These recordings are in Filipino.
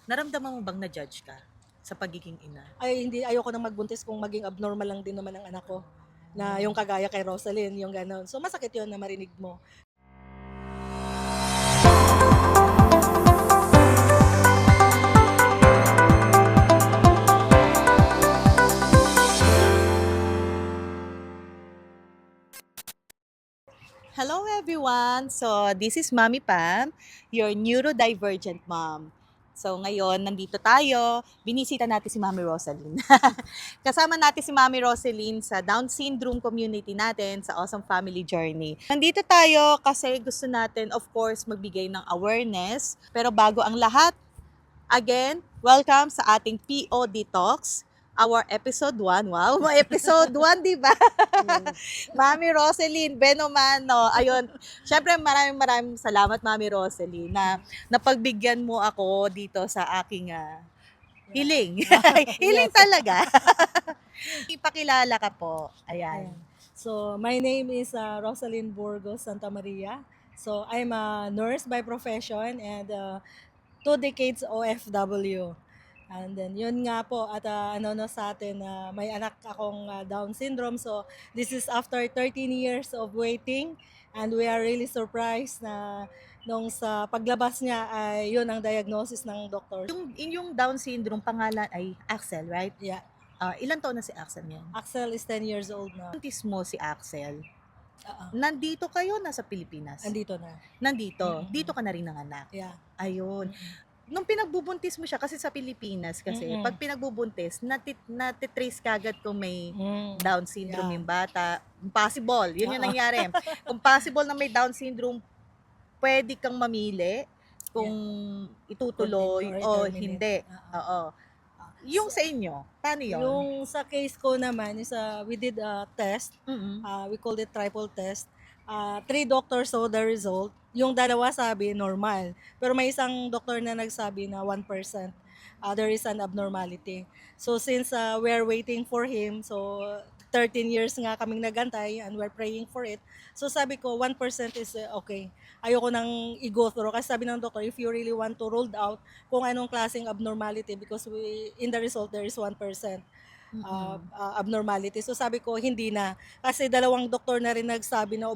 Naramdaman mo bang na-judge ka sa pagiging ina? Ay hindi, ayoko nang magbuntis kung maging abnormal lang din naman ang anak ko, na yung kagaya kay Rosaline, yung gano'n. So masakit yun na marinig mo. Hello everyone! So, this is Mommy Pam, your neurodivergent mom. So, ngayon, nandito tayo. Binisita natin si Mommy Rosaline. Kasama natin si Mommy Rosaline sa Down Syndrome community natin sa Awesome Family Journey. Nandito tayo kasi gusto natin, of course, magbigay ng awareness. Pero bago ang lahat, again, welcome sa ating POD Talks, our episode 1. Wow, mga episode 1, di ba? Mami Rosaline Benomano. Ayun, syempre maraming salamat Mami Rosaline na napagbigyan mo ako dito sa aking hiling. Hiling Yes. talaga. Ipakilala ka po. Ayan. Ayan. So my name is Rosaline Burgos Santa Maria. So I'm a nurse by profession and 2 decades OFW. And then yun nga po at ano no sa atin na may anak akong Down syndrome. So this is after 13 years of waiting and we are really surprised na nung sa paglabas niya ay yun ang diagnosis ng doktor. Yung Down syndrome pangalan ay Axel, right? Yeah, Ilan taon na si Axel ngayon? Axel is 10 years old na. Buntis mo si Axel. Oo. Nandito kayo, nasa Pilipinas? Andito na. Nandito. Mm-mm. Dito ka na rin nanganak. Yeah. Ayun. Mm-mm. Nung pinagbubuntis mo siya, kasi sa Pilipinas kasi, Mm-mm. pag pinagbubuntis, natitrace kagad kung may Mm. Down syndrome Yeah. yung bata. Possible, yun yung Oo. nangyari. Kung possible na may Down syndrome, pwede kang mamili kung itutuloy Continue o or terminate. hindi. Oo. Yung sa inyo, paano yun? Yung sa case ko naman is we did a test. Mm-mm. We called it triple test. 3 doctors saw the result. Yung dalawa sabi normal. Pero may isang doktor na nagsabi na 1% there is an abnormality. So since we're waiting for him, so 13 years nga kaming nagantay and we're praying for it. So sabi ko 1% is okay. Ayoko nang i-go through kasi sabi ng doktor if you really want to ruled out kung anong klaseng abnormality because in the result there is 1% abnormality. So sabi ko hindi na kasi 2 doktor na rin nagsabi na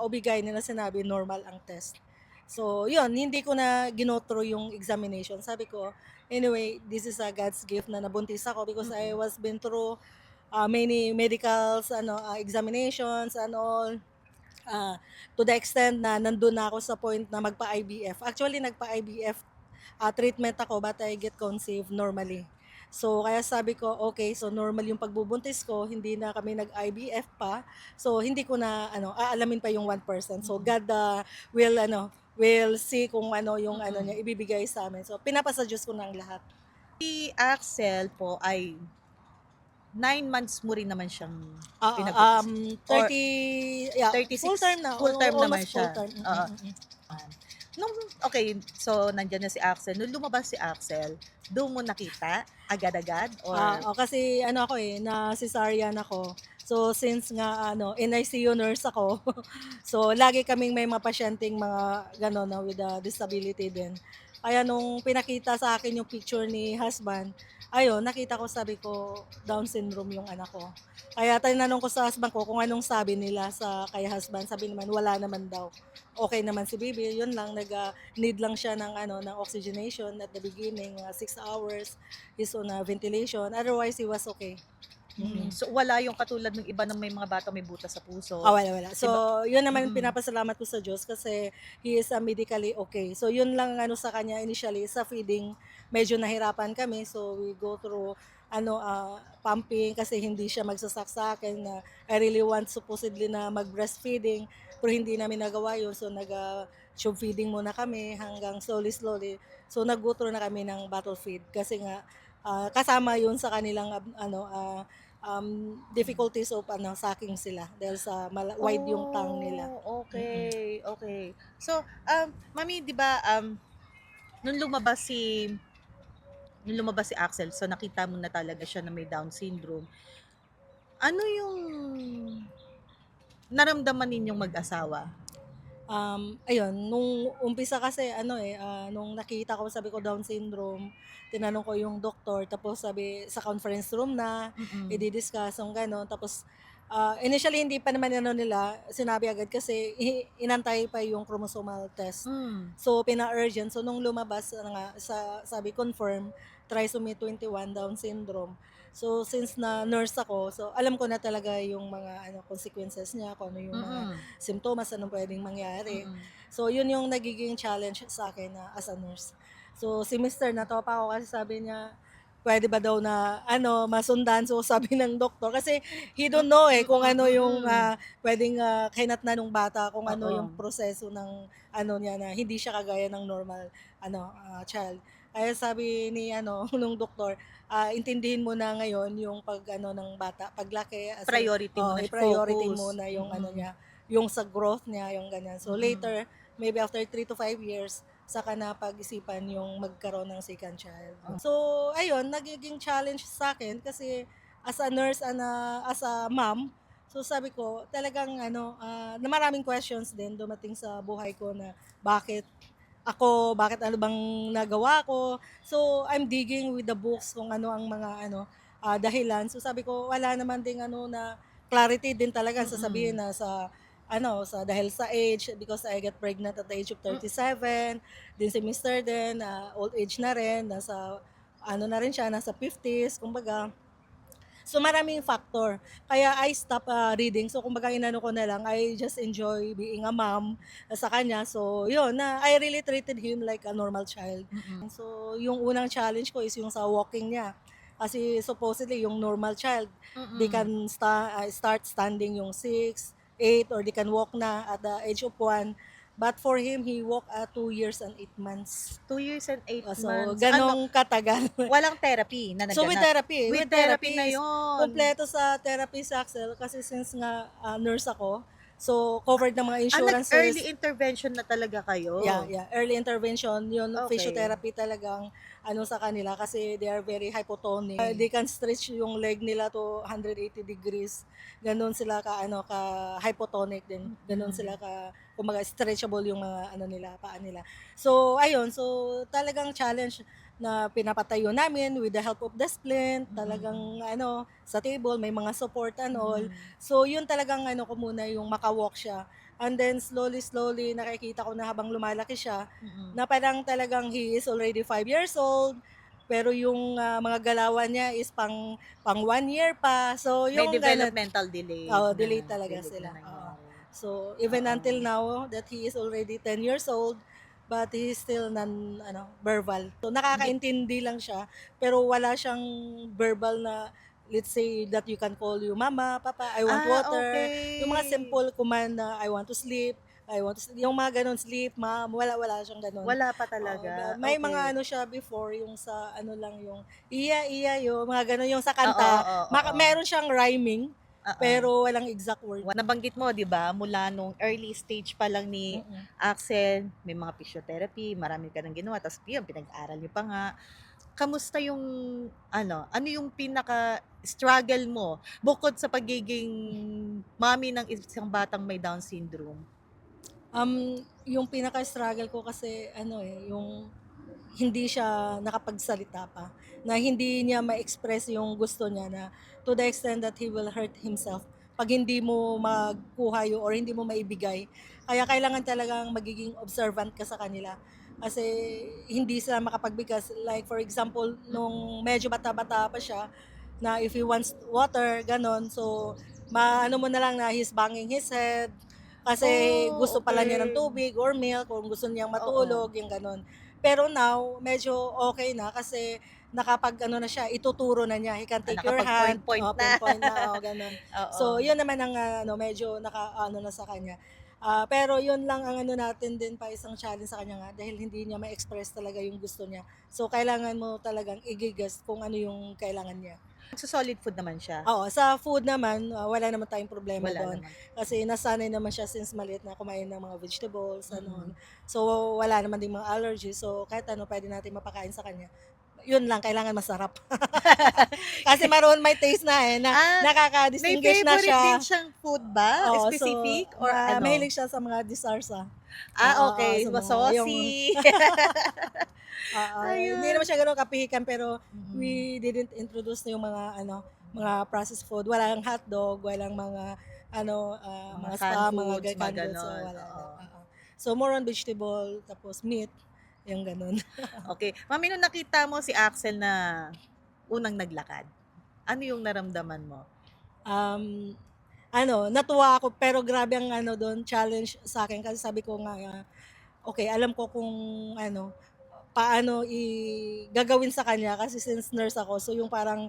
obigay nila sinabi normal ang test. So yun, hindi ko na ginotro yung examination. Sabi ko, anyway, this is a God's gift na nabuntis ako because I was been through many medicals, examinations and all. To the extent na nandun na ako sa point na magpa-IVF. Actually, nagpa-IVF treatment ako but I get conceived normally. So, kaya sabi ko, okay, so normal yung pagbubuntis ko, hindi na kami nag-IVF pa. So, hindi ko na, aalamin pa yung 1%. So, God will see kung ano yung niya ibibigay sa amin. So, pinapasa Diyos ko na ang lahat. Si Axel po ay 9 months mo rin naman siyang Ah, pinag-buntis. 30, yeah, 36, full time na. full time naman Almost siya. full time. Oo. Okay, so nandiyan na si Axel. Nung lumabas si Axel, doon mo nakita agad-agad? Or Kasi ako na cesarean ako. So since nga NICU nurse ako, so lagi kaming may mga pasyenteng mga gano'n na with a disability din. Kaya nung pinakita sa akin yung picture ni husband, ayun, nakita ko sabi ko Down syndrome yung anak ko. Kaya tinanong ko sa husband ko kung anong sabi nila sa kay husband. Sabi naman wala naman daw. Okay naman si baby, yun lang need lang siya ng ng oxygenation at the beginning, 6 hours. He's on ventilation. Otherwise, he was okay. so wala yung katulad ng iba na may mga bata may butas sa puso. Wala. So, yun naman Mm. pinapasalamat ko sa Diyos kasi he is medically okay. So, yun lang sa kanya initially sa feeding, medyo nahirapan kami. So, we go through pumping kasi hindi siya magsasak sa akin na I really want supposedly na mag-breastfeeding pero hindi namin nagawa yun. So, tube feeding muna kami hanggang slowly. So, nag-go through na kami ng bottle feed kasi nga kasama yun sa kanilang difficulties of sucking sila dahil sa wide yung tongue nila. Okay. So, Mami, 'di ba nung lumabas si Axel, so nakita mo na talaga siya na may Down syndrome. Ano yung naramdaman ninyong mag-asawa? Ayun, nung umpisa kasi ano, nung nakita ko sabi ko Down syndrome, tinanong ko yung doktor tapos sabi sa conference room na, Mm. i-di-discuss yung gano'n. Tapos, initially hindi pa naman ano nila sinabi agad kasi inantay pa yung chromosomal test. Hmm. So, pina-urgent. So, nung lumabas na nga sabi confirm, trisomy 21 Down syndrome. So, since na nurse ako, so alam ko na talaga yung mga ano consequences niya, kung ano yung mga Mm. simptomas, anong puwedeng mangyari. Mm. So, yun yung nagiging challenge sa akin na as a nurse. So, si mister natawa pa ako kasi sabi niya, puwede ba daw na ano, masundan. So, sabi ng doktor kasi he don't know, kung ano yung, Mm. puwedeng, kahinatnan nung bata, kung ano Oo. yung proseso ng ano niya na hindi siya kagaya ng normal ano, child. Kaya sabi ni ano, nung doktor, intindihin mo na ngayon yung pag-ano ng bata, paglaki kasi Priority mo na siya, i-priority focus. mo na yung ano Mm. niya, yung sa growth niya, yung ganyan. So Mm. later, maybe after 3 to 5 years, saka na pag-isipan yung magkaroon ng second child. So ayun, nagiging challenge sa akin kasi as a nurse and as a mom, so sabi ko talagang ano, na maraming questions din dumating sa buhay ko na bakit ako, bakit ano bang nagawa ko. So, I'm digging with the books kung ano ang mga ano, dahilan. So, sabi ko, wala naman ding ano na clarity din talaga sasabihin Mm. na sa ano, sa dahil sa age, because I get pregnant at the age of Mm. 37, din si Mister din, old age na rin, nasa ano na rin siya, nasa 50s, kumbaga. So maraming factor. Kaya I stop reading. So kumbaga inano ko na lang, I just enjoy being a mom sa kanya. So yun, na I really treated him like a normal child. Mm. So yung unang challenge ko is yung sa walking niya. Kasi supposedly yung normal child, they Mm. can start standing yung 6, 8, or they can walk na at the age of 1. But for him, he walked 2 years and 8 months. 2 years and 8 So, months. Ano, ganong katagal. walang therapy na So with naganap? therapy, With with therapy na therapist, yon. kumpleto sa therapy sa Axel kasi since nga nurse ako, so covered ng mga Nag-early insurances. intervention na talaga Yeah, kayo? yeah. Early intervention, yun, Okay. physiotherapy talagang ano sa kanila kasi they are very hypotonic. They can stretch yung leg nila to 180 degrees. Ganon sila ka ano ka hypotonic din. Ganon Mm. sila ka kumaga stretchable yung mga ano nila, paa nila. So ayun, so talagang challenge na pinapatayo namin with the help of the splint, talagang Mm. ano, sa table may mga support and all. Mm. So yun talagang ano ko muna yung makawalk siya. And then slowly nakikita ko na habang lumalaki siya, Mm. na parang talagang he is already 5 years old, pero yung mga galawan niya is pang 1 year pa. So May yung gano'n, developmental delay oo, na delay talaga delay na sila, oo. nangyari. So even Oo. until now that he is already 10 years old, but he is still verbal. So Hindi. nakakaintindi lang siya, pero wala siyang verbal na let's say that you can call you mama, papa, I want water, yung mga Okay. simple command na I want to sleep, yung mga gano'n, sleep, mom, wala siyang gano'n. Wala pa Oo, talaga? may Okay. mga ano siya before, yung sa ano lang yung iya, iya, yung mga gano'n, yung sa Oo, kanta, oo, oo. meron siyang rhyming, Oo. pero walang exact word. Nabanggit mo, 'di ba, mula nung early stage pa lang ni Mm. Axel, may mga physiotherapy, marami ka ng ginawa, tapos yun, pinag-aral niyo pa nga. Kamusta yung ano yung pinaka-struggle mo bukod sa pagiging mommy ng isang batang may Down syndrome? Yung pinaka-struggle ko kasi ano, yung hindi siya nakapagsalita pa, na hindi niya ma-express yung gusto niya na to the extent that he will hurt himself 'pag hindi mo makuha yun or hindi mo maibigay. Kaya kailangan talagang magiging observant ka sa kanila. Kasi hindi sila makapagbigkas. Like for example, Mm. nung medyo bata-bata pa siya, na if he wants water, gano'n, so maano mo na lang na he's banging his head, kasi Oh, gusto pala niya ng okay. tubig or milk, kung gusto niyang Oo. matulog, yung gano'n. Pero now, medyo okay na kasi nakapag-ano na siya, ituturo na niya. He can take your hand, Nakapag-point-point na. pinpoint na, oo, gano'n. Oo. So, yun naman ang medyo naka-ano na sa kanya. Pero yun lang ang ano natin din pa, isang challenge sa kanya nga, dahil hindi niya ma-express talaga yung gusto niya. So, kailangan mo talagang i-gigas kung ano yung kailangan niya. Solid food naman siya? Oo, sa food naman, wala naman tayong problema Wala do'n. naman. Kasi nasanay naman siya since maliit na kumain ng mga vegetables, Mm. So, wala naman ding mga allergies. So, kahit ano puwede natin mapakain sa kanya. yun lang, kailangan masarap. Kasi maroon may taste na na May nakaka-distinguish na favorite siya. din siyang food ba? Oo, so Specific or ano? mahilig siya sa mga desserts. Okay. Sa mga yung Saucy. hindi Ayun. naman siya gano'n kapihikan pero Mm. we didn't introduce na yung mga processed food. Walang hotdog, walang mga Mga mga canned spa, mga foods, mga canned goods, gano'n. wala na. Oo. Oo. So more on vegetable tapos meat, yung gano'n. Okay. Mami, nung nakita mo si Axel na unang naglakad, ano yung naramdaman mo? Um, Natuwa ako pero grabe ang do'n challenge sa akin kasi sabi ko nga, okey alam ko kung ano, paano gagawin sa kanya kasi since nurse ako so yung parang,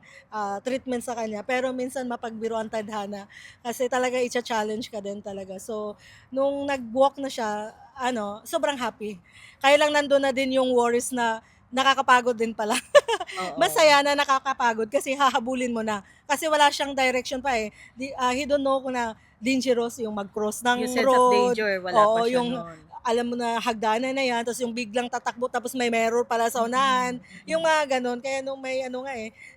treatment sa kanya pero minsan mapagbiro ang tadhana kasi talaga icha-challenge ka din talaga. So nung nag-walk na siya sobrang happy. Kaya lang nandun na din yung worries na nakakapagod din pala. Oo. Masaya na nakakapagod kasi hahabulin mo na. Kasi wala siyang direction pa, eh. He don't know kung na dangerous yung mag-cross Yung ng sense of road, danger, wala pa oo, siya yung nun. alam mo na hagdanan na yan tapos yung biglang tatakbo tapos may mirror pala sa unahan, yung Mm. mga gano'n. Kaya nung may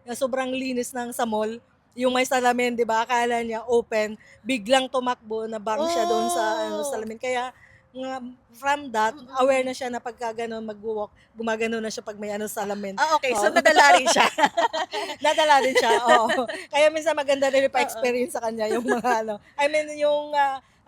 na sobrang linis ng sa mall, yung may salamin 'di ba, akala niya open, biglang tumakbo na bang siya do'n sa Oh! salamin. Kaya nga from that, aware Mm. na siya na pagka gano'n magwo-walk, gumaganon na siya 'pag may salamin. Okay. So, Oo. nadala rin siya. Nadala din siya, oo. Kaya minsan maganda rin Oo. ipa-experience sa kanya yung mga I mean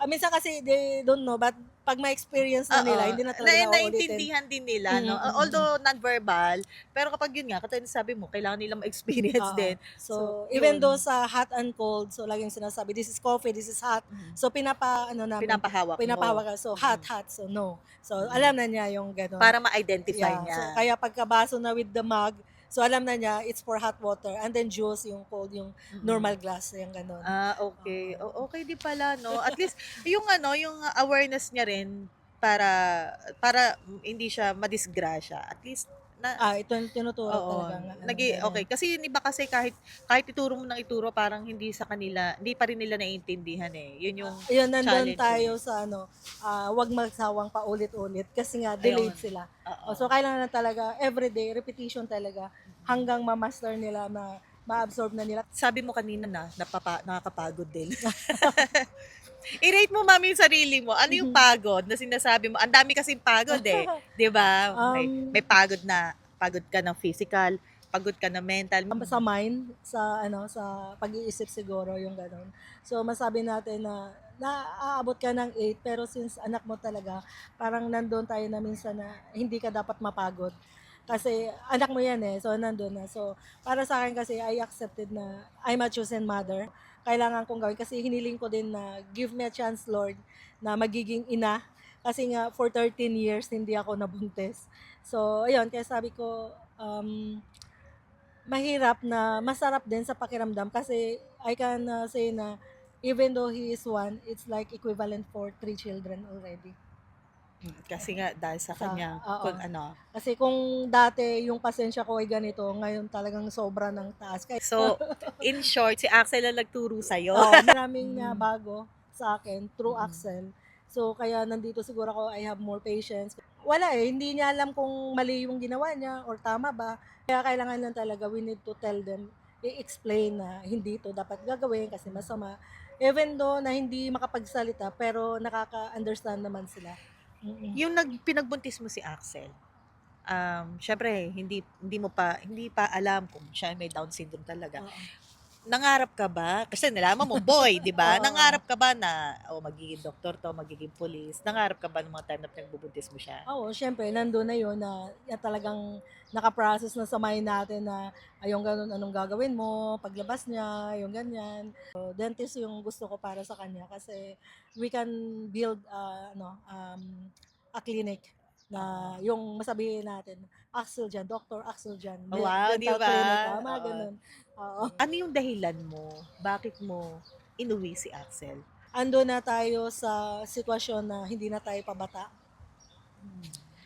minsan kasi they don't know but 'pag ma-experience na Oo. nila hindi na talaga na uulitin. Naintindihan din nila, no? Mm. Although non-verbal, pero kapag yun nga, katulad ng sabi mo, kailangan nilang ma-experience Oo. din. So, So, even though yun. sa hot and cold, so laging sinasabi, "This is coffee, this is hot." Mhm. So, namin, Pinapahawak mo. pinapahawak ka. So, hot, Mm. hot. So, no. So, Mm. alam na niya yung gano'n. Para ma-identify Yeah. So, niya. kaya pagkabaso na with the mug, so alam na niya it's for hot water. And then juice, yung cold, yung Mm. normal glass, yung gano'n. Okay. Oo. Okay din pala, no? At least, yung yung awareness niya rin para hindi siya madisgrasya. At least, na, Ito yung tinuturo oo, talaga nga, okay. gano'n. Kasi yung iba kasi kahit ituro mo ng ituro, parang hindi sa kanila, hindi pa rin nila naiintindihan eh. Yun yung Ayun, nandun challenge tayo eh. sa wag magsawang paulit-ulit kasi nga Ayun. delayed sila. Oo. So kailangan na talaga everyday repetition talaga hanggang ma-master nila ma-absorb na nila. Sabi mo kanina na nakakapagod din. I-rate mo, mami, yung sarili mo. Ano yung pagod na sinasabi mo? Ang dami kasing pagod eh. 'Di ba? May Um, pagod ka ng physical, pagod ka ng mental. sa mind, sa pag-iisip siguro yung gano'n. So masabi natin na naaabot ka ng 8 pero since anak mo talaga, parang nando'n tayo na minsan na hindi ka dapat mapagod. Kasi anak mo 'yan, eh, so nando'n na. So para sa akin kasi I accepted na I'm a chosen mother. Kailangan kong gawin kasi hiniling ko din na give me a chance Lord na magiging ina. Kasi nga for 13 years hindi ako nabuntis. So ayun, kaya sabi ko, masarap din sa pakiramdam kasi I can say na even though he is one, it's like equivalent for 3 children already. Kasi nga dahil sa kanya, Oo. kung ano. Kasi kung dati yung pasensya ko ay ganito, ngayon talagang sobra ng taas. Kaya So, in short, si Axel ang nagturo sa'yo. maraming Mm. bago sa akin through Mm. Axel. So kaya nandito siguro ako, I have more patience. Wala hindi niya alam kung mali yung ginawa niya or tama ba. Kaya kailangan lang talaga we need to tell them, i-explain na hindi ito dapat gagawin kasi masama. Even though na hindi makapagsalita pero nakaka-understand naman sila. Yung pinagbuntis mo si Axel, syempre hindi pa alam kung siya may Down syndrome talaga. Oo. Nangarap ka ba? Kasi nalaman mo boy, 'di ba? Oo. Nangarap ka ba na magiging doktor 'to, magiging police? Nangarap ka ba nung mga time na pinagbubuntis mo siya? Oo, siyempre nando'n na 'yun na talagang naka-process na sa mind natin na yung gano'n, anong gagawin mo paglabas niya, yung ganyan. So, dentist yung gusto ko para sa kanya kasi we can build a clinic na yung masabihin natin, Axel diyan, Doctor Axel diyan, Wow, 'di dental ba? clinic, mga Oo. gano'n. Oo. Ano yung dahilan mo? Bakit mo inuwi si Axel? Ando'n na tayo sa sitwasyon na hindi na tayo pabata.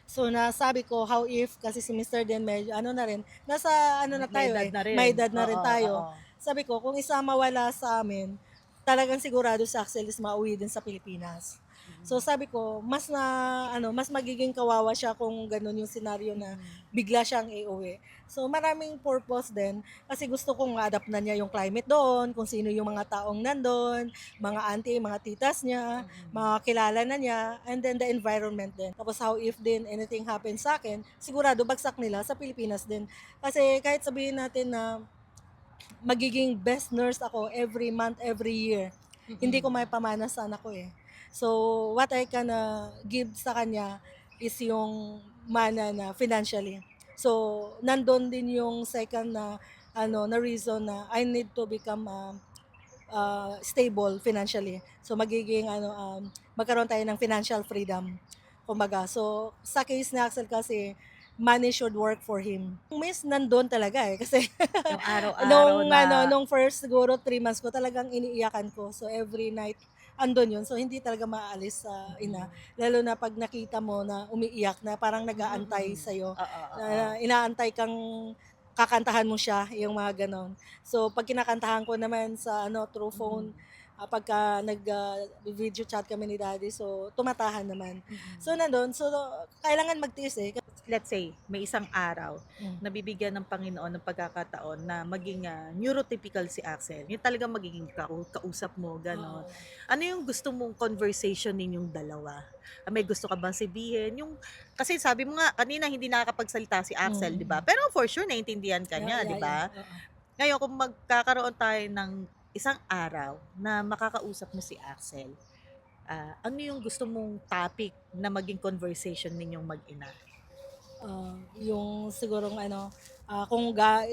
So nasabi ko, how if, kasi si Mr. din medyo na rin, nasa na May tayo edad na rin. may edad na rin Oo, tayo. oo. Sabi ko, kung isa mawala sa amin, talagang sigurado si Axel is mauwi din sa Pilipinas. So sabi ko, mas magiging kawawa siya kung ganun yung senaryo na bigla siyang iuwi. So maraming purpose din kasi gusto kong ma-adapt na niya yung climate doon, kung sino yung mga taong nandun, mga auntie, mga titas niya, mga kilala na niya, and then the environment din. Tapos how if din anything happens sa akin, sigurado bagsak nila sa Pilipinas din. Kasi kahit sabihin natin na magiging best nurse ako every month, every year, hindi ko may pamana sa anak ko eh. So, what I can give sa kanya is yung mana na financially. So, nandun din yung second na reason na I need to become stable financially. So, magkaroon tayo ng financial freedom. Kumbaga, so sa case ni Axel kasi, money should work for him. Miss, nandun talaga eh. Kasi Yung araw-araw na nung first siguro 3 months ko talagang iniiyakan ko. So every night andun yun. So hindi talaga maalis sa ina. Lalo na pag nakita mo na umiiyak na parang nag-aantay sa'yo. Oo, oo. Na inaantay kang kakantahan mo siya, yung mga ganon. So pag kinakantahan ko naman sa through phone, pagka video chat kami ni daddy, so tumatahan naman. So nandun, so kailangan magtiis eh. Let's say, may isang araw Mm. na bibigyan ng Panginoon ng pagkakataon na maging neurotypical si Axel. Yung talagang magiging kausap mo, gano'n. Oo. Ano yung gusto mong conversation ninyong dalawa? May gusto ka bang sabihin? Kasi sabi mo nga, kanina hindi nakakapagsalita si Axel, di ba? Pero for sure, naintindihan ka niya, di ba? Oo. Ngayon, kung magkakaroon tayo ng isang araw na makakausap mo si Axel, ano yung gusto mong topic na maging conversation ninyong mag-ina? Yung sigurong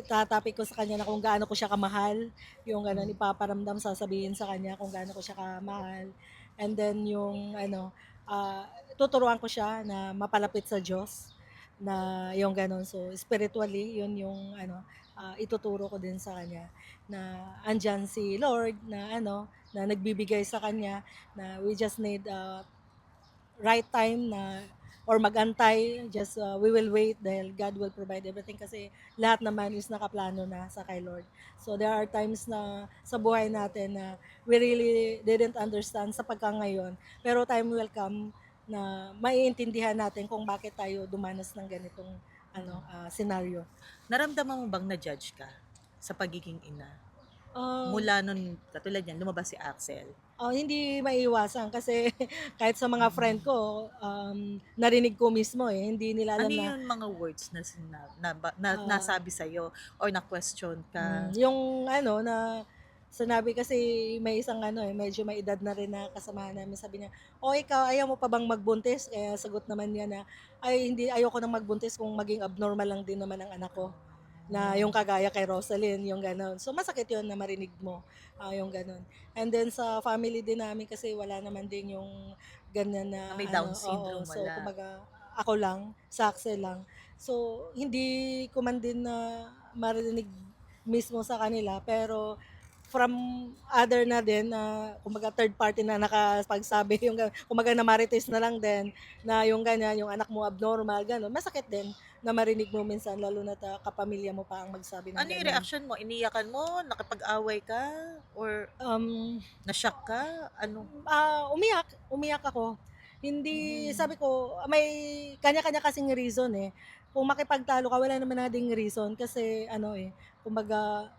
tatapik ko sa kanya na kung gaano ko siya kamahal, yung ipaparamdam, sasabihin sa kanya kung gaano ko siya kamahal. And then yung tuturuan ko siya na mapalapit sa Diyos, na yung ganon. So spiritually, yun yung ituturo ko din sa kanya na andyan si Lord na nagbibigay sa kanya, na we just need right time or magantay, just we will wait dahil God will provide everything kasi lahat naman is nakaplano na sa kay Lord. So there are times na sa buhay natin na we really didn't understand sa pagkangayon, pero time will come na maiintindihan natin kung bakit tayo dumanas ng ganitong scenario. Naramdaman mo bang na-judge ka sa pagiging ina? Um, Mula nun, katulad yan, lumabas si Axel. Hindi maiiwasan kasi kahit sa mga friend ko, narinig ko mismo eh, hindi nila Ano alam na yung mga words na, nasabi sa'yo or na-question ka? yung na sinabi kasi may isang medyo may edad na rin na kasamahan namin, sabi niya, "O ikaw, ayaw mo pa bang magbuntis?" Kaya sagot naman niya na, "Ay hindi, ayoko nang magbuntis kung maging abnormal lang din naman ang anak ko." Na yung kagaya kay Rosalyn, yung gano'n. So masakit yun na marinig mo, yung gano'n. And then sa family din namin kasi wala naman din yung ganyan na May Down oo. syndrome, So wala. kumbaga ako lang, sa Axel lang. So hindi ko man din na marinig mismo sa kanila, pero from other na din na kumbaga third party na nakapagsabi yung kumbaga na marites na lang din na yung ganyan, yung anak mo abnormal, gano'n. Masakit din na marinig mo minsan, lalo na kapamilya mo pa ang magsabi ng Ano yung ganyan. reaction mo? Iniyakan mo? Nakapag-away ka? Or na-shock ka? Ano? Umiyak ako. Hindi, sabi ko, may kanya-kanya kasing reason eh. Kung makipagtalo ka, wala naman na ding reason kasi kumbaga,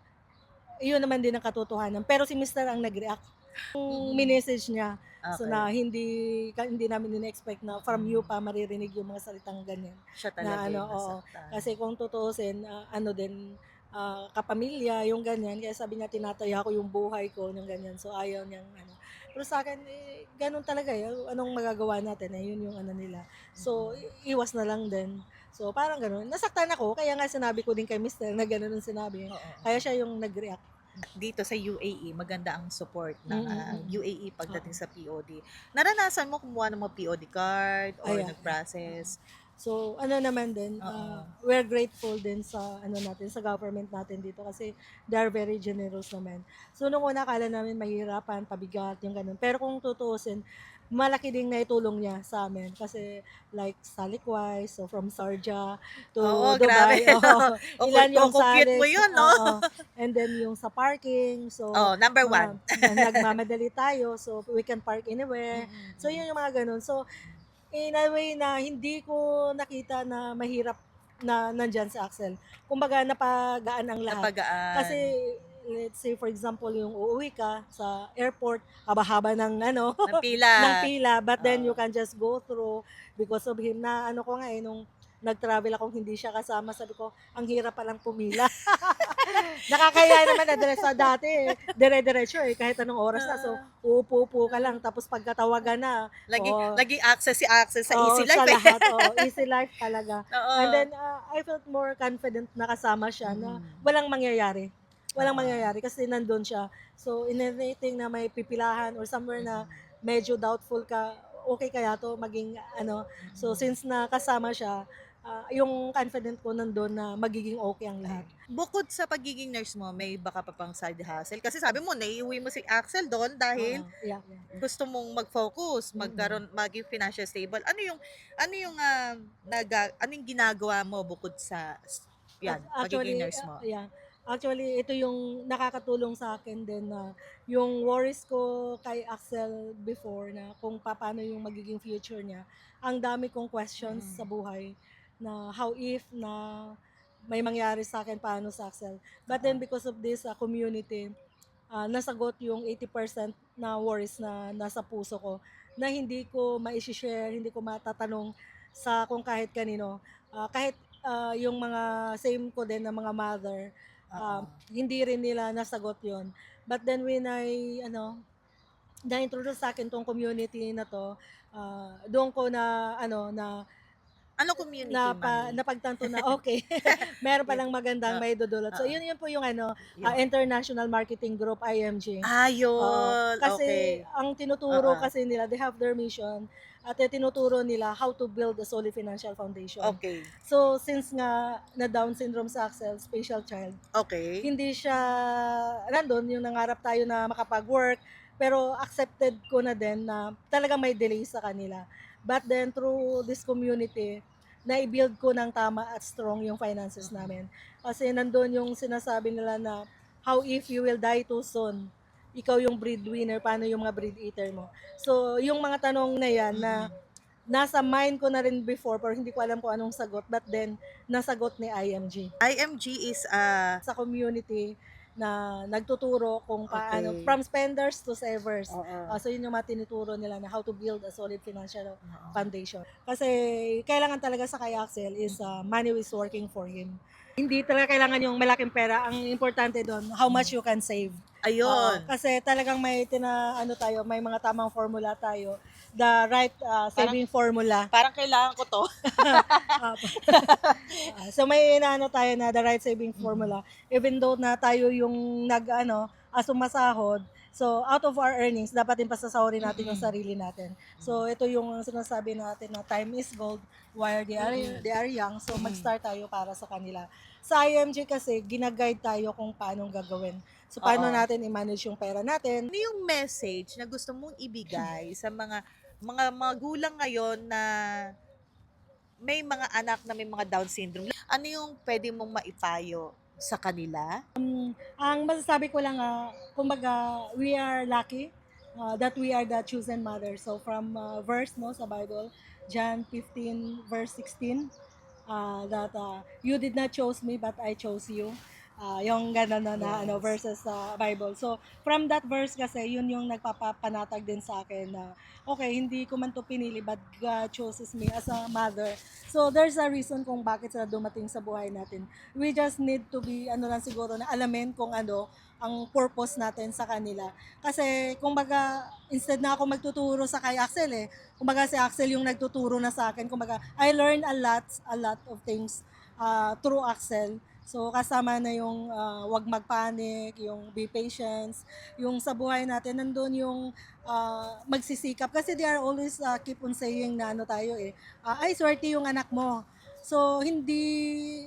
iyon naman din ang katotohanan. Pero si Mister ang nag-react. Yung minessage niya, so na Okay. hindi namin din-expect na from you pa maririnig yung mga salitang ganyan. Siya Na talaga yung oo. nasaktan. Kasi kung tutuusin, kapamilya, yung ganyan. Kaya sabi niya, tinataya ko yung buhay ko, yung ganyan. So ayaw niyang Pero sa akin, ganun talaga eh. Anong magagawa natin eh, yun yung nila. So, iwas na lang din. So, parang ganun. Nasaktan ako, kaya nga sinabi ko din kay Mister na ganun ang sinabi. Oo. Kaya siya yung nag-react. Dito sa UAE, maganda ang support ng UAE pagdating Oo. sa POD. Naranasan mo kumuha ng mga POD card or Ayan. nag-process? So, naman din, Oo. we're grateful din sa natin, sa government natin dito kasi they are very generous naman. So, nung una akala namin mahirapan, pabigat, yung ganun. Pero kung tutuusin, malaki ding naitulong niya sa amin. Kasi like Salikwise, so from Sharjah Oo, to grabe. Dubai. Oo. O, Ilan yung compute mo salis, yun, no? oo. And then yung sa parking, so Oh, number one. nagmamadali tayo, so we can park anywhere. So Mm-mm. yun yung mga ganun. So in a way na hindi ko nakita na mahirap na nandyan si Axel. Kumbaga napagaan ang lahat. Kasi Napagaan. let's say for example yung uuwi ka sa airport, haba-haba ng Ng pila. ng pila, but then you Oo. can just go through because of him na ano ko nga nung nag-travel akong hindi siya kasama, sabi ko, ang hirap palang pumila. Nakakaya naman na sa dati, dire-diretso kahit anong oras na. So, Ah, uupo-upo ka lang, tapos pagkatawagan na, oh, laging access si access sa oh, Easy siya Life eh. lahat, oh, easy life talaga. And Oo. then, I felt more confident na kasama siya na Mm. walang mangyayari. Walang Oo. mangyayari kasi nandun siya. So, in anything na may pipilahan or somewhere na medyo doubtful ka, okay kaya to maging ano. So, since nakasama siya, yung confident ko nandun na magiging okay ang lahat. Bukod sa pagiging nurse mo, may baka pa pang side hustle? Kasi sabi mo, naiuwi mo si Axel doon dahil Oo, yeah. gusto mong mag-focus, maging financial stable. Ano yung ginagawa mo bukod sa yan, pagiging Actually, nurse mo? yeah. Actually, ito yung nakakatulong sa akin din na yung worries ko kay Axel before na kung paano yung magiging future niya. Ang dami kong questions sa buhay na how if na may mangyari sa akin paano sa Axel. But then because of this community, nasagot yung 80% na worries na nasa puso ko na hindi ko ma-share, hindi ko matatanong sa kung kahit kanino. Kahit yung mga same ko din na mga mother, Oo. hindi rin nila nasagot yon. But then when na-introduce sa akin tong community na to, doon ko na Ano community, mami? napagtanto na okay, meron Yes. palang magandang Ah, may dudulot. So oo. yun po yung Yun. International Marketing Group, IMG. Ah, Oo. yun. Kasi Okay. ang tinuturo Oo. kasi nila, they have their mission at tinuturo nila how to build a solid financial foundation. Okay. So since nga na Down syndrome sa Axel, special child, Okay. hindi siya nandun yung nangarap tayo na makapag-work, pero accepted ko na din na talagang may delay sa kanila. But then through this community, na-build ko ng tama at strong yung finances namin. Kasi nandun yung sinasabi nila na how if you will die too soon, ikaw yung breadwinner, paano yung mga bread eater mo. So yung mga tanong na yan na nasa mind ko na rin before pero hindi ko alam kung anong sagot, but then nasagot ni IMG IMG is sa community na nagtuturo kung paano, okay. from spenders to savers. Oo. So yun yung mga tinuturo nila na how to build a solid financial Oo. foundation. Kasi kailangan talaga sa kay Axel is money is working for him. Hindi talaga kailangan yung malaking pera. Ang importante doon, how much you can save. Ayun. Kasi talagang may may mga tamang formula tayo. The right saving formula. Parang kailangan ko to. So may inaano tayo na the right saving formula. Even though na tayo yung sumasahod, so out of our earnings, dapat din pasasahurin natin yung sarili natin. So ito yung sinasabi natin na time is gold while they are young. So mag-start tayo para sa kanila. Sa IMG kasi, ginaguide tayo kung paano gagawin. So paano Oo. natin i-manage yung pera natin. Ano yung message na gusto mong ibigay sa mga magulang ngayon na may mga anak na may mga Down syndrome? Ano yung pwede mong maipayo sa kanila? Ang masasabi ko lang, kumbaga, we are lucky that we are the chosen mother. So from verse sa Bible, John 15 verse 16, that you did not choose me but I chose you. Yung gano'n na Yes. verses sa Bible. So from that verse kasi, yun yung nagpapapanatag din sa akin na okay, hindi ko man to pinili but God chooses me as a mother. So there's a reason kung bakit sila dumating sa buhay natin. We just need to be lang siguro na alamin kung ang purpose natin sa kanila. Kasi kumbaga instead na ako magtuturo sa kay Axel kumbaga si Axel yung nagtuturo na sa akin. Kumbaga I learned a lot of things through Axel. So kasama na yung wag magpanic, yung be patient, yung sa buhay natin nandun yung magsisikap kasi they are always keep on saying na ay swerte yung anak mo. So hindi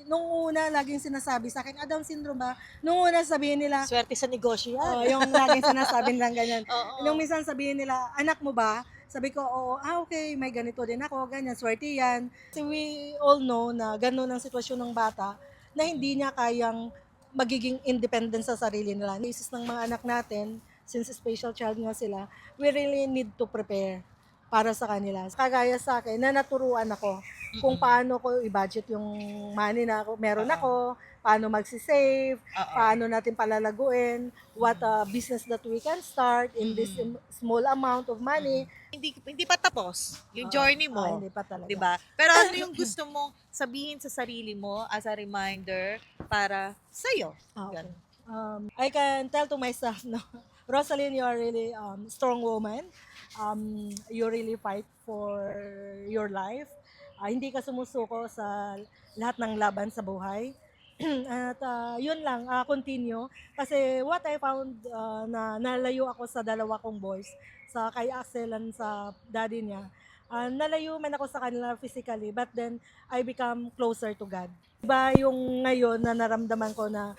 nung una laging sinasabi sa akin, Down syndrome ba? Nung una sabihin nila, Swerte sa negosyo yan. yung laging sinasabi nilang ganyan. Oo. Nung minsan sabihin nila, anak mo ba? Sabi ko, oo, okay, may ganito din ako, ganyan, swerte yan. Kasi we all know na gano'n ang sitwasyon ng bata na hindi niya kayang magiging independent sa sarili nila. Isis ng mga anak natin, since special child nga sila, we really need to prepare para sa kanila. Kagaya sa akin, na naturuan ako kung paano ko i-budget yung money na meron ako, paano magsisave, Oo. paano natin palalaguin, what business that we can start in this small amount of money. Hindi pa tapos yung Oo. journey Ah, mo. hindi pa talaga. 'Di ba? Pero ano yung gusto mong sabihin sa sarili mo as a reminder para sa'yo? Ah, okay. Ganun. I can tell to myself, no, Rosalyn, you are really strong woman. You really fight for your life. Hindi ka sumusuko sa lahat ng laban sa buhay. At yun lang, continue. Kasi what I found na nalayo ako sa dalawa kong boys, sa kay Axel and sa daddy niya. Nalayo man ako sa kanila physically, but then I become closer to God. Iba yung ngayon na naramdaman ko na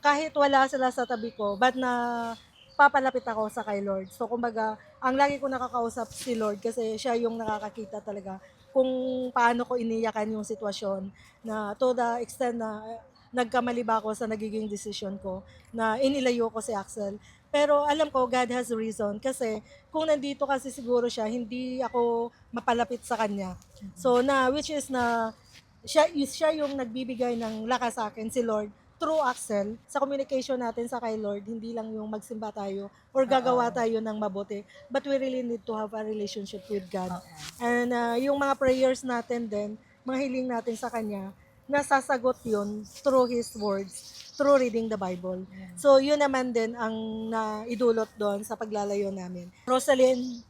kahit wala sila sa tabi ko, but na papalapit ako sa kay Lord. So kumbaga, ang lagi ko nakakausap si Lord kasi siya yung nakakakita talaga kung paano ko iniyakan yung sitwasyon na to the extent na nagkamali ba ako sa nagiging decision ko na inilayo ko si Axel. Pero alam ko, God has a reason kasi kung nandito kasi siguro siya, hindi ako mapalapit sa kanya. So which is na siya yung nagbibigay ng lakas sa akin, si Lord, through Axel, sa communication natin sa kay Lord, hindi lang yung magsimba tayo or gagawa tayo ng mabuti, but we really need to have a relationship with God. And yung mga prayers natin din, mga hiling natin sa Kanya, nasasagot yun through His words, through reading the Bible. So yun naman din ang naidulot doon sa paglalayo namin. Rosalyn,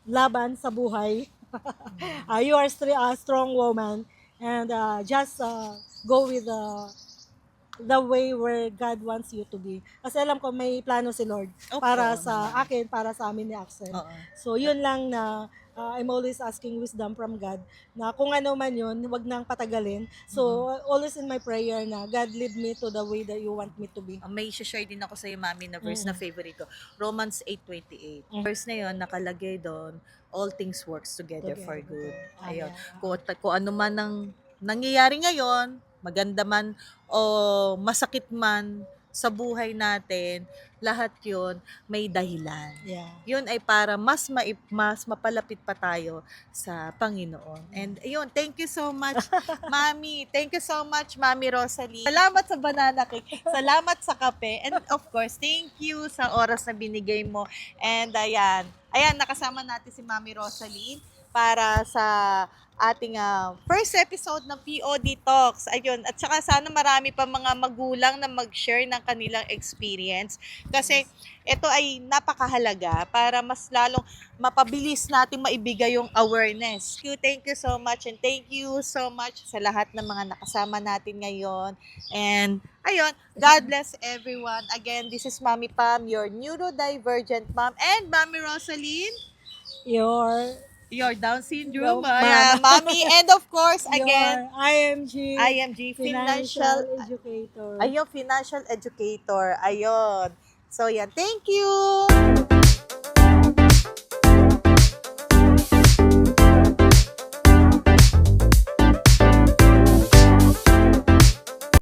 laban sa buhay. You are a strong woman and just go with the way where God wants you to be. Kasi alam ko may plano si Lord Opo, para sa naman. akin, para sa amin ni Axel. Oo. So yun lang na I'm always asking wisdom from God na kung ano man yun, wag nang patagalin. So always in my prayer na God lead me to the way that you want me to be. May share din ako sa iyo, Mami, na verse na favorite ko. Romans 8:28. Verse na 'yon nakalagay doon, all things works together for good. Ayun. Kung ano man ang nangyayari ngayon, maganda man o masakit man sa buhay natin, lahat 'yon may dahilan. Yeah. Yun ay para mas mapalapit pa tayo sa Panginoon. And ayun, thank you so much, Mami. Thank you so much, Mami Rosalie. Salamat sa banana cake. Salamat sa kape. And of course, thank you sa oras na binigay mo. And ayan, nakasama natin si Mami Rosalie para sa ating first episode ng POD Talks. Ayun, at saka sana marami pa mga magulang na mag-share ng kanilang experience kasi ito ay napakahalaga para mas lalong mapabilis natin maibigay yung awareness. Thank you so much and thank you so much sa lahat ng mga nakasama natin ngayon. And ayun, God bless everyone. Again, this is Mami Pam, your neurodivergent mom, and Mami Rosaline, your Down syndrome, Mami, and of course, again, IMG financial educator. Ayun, financial educator. Ayun. So, yan. Thank you!